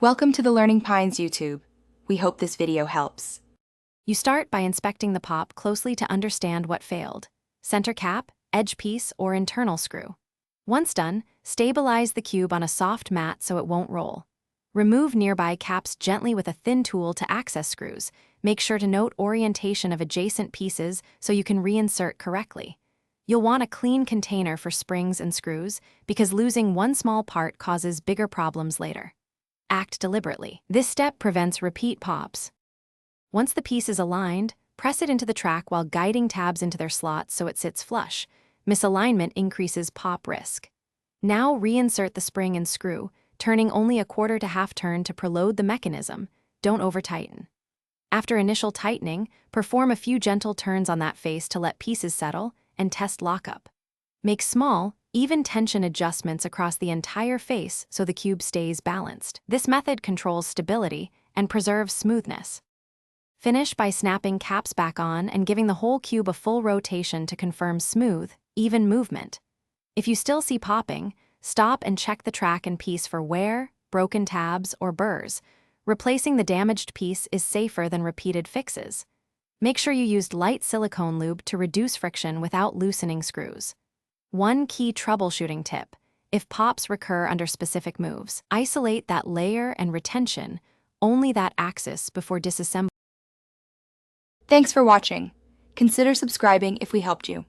Welcome to the Learning Pines YouTube. We hope this video helps. You start by inspecting the pop closely to understand what failed: center cap, edge piece, or internal screw. Once done, stabilize the cube on a soft mat so it won't roll. Remove nearby caps gently with a thin tool to access screws. Make sure to note orientation of adjacent pieces so you can reinsert correctly. You'll want a clean container for springs and screws because losing one small part causes bigger problems later. Act deliberately. This step prevents repeat pops. Once the piece is aligned, press it into the track while guiding tabs into their slots so it sits flush. Misalignment increases pop risk. Now reinsert the spring and screw, turning only a quarter to half turn to preload the mechanism. Don't over-tighten. After initial tightening, perform a few gentle turns on that face to let pieces settle and test lockup. Make small, even tension adjustments across the entire face so the cube stays balanced. This method controls stability and preserves smoothness. Finish by snapping caps back on and giving the whole cube a full rotation to confirm smooth, even movement. If you still see popping, stop and check the track and piece for wear, broken tabs, or burrs. Replacing the damaged piece is safer than repeated fixes. Make sure you used light silicone lube to reduce friction without loosening screws. One key troubleshooting tip: if pops recur under specific moves, isolate that layer and retention, only that axis, before disassembling. Thanks for watching. Consider subscribing if we helped you.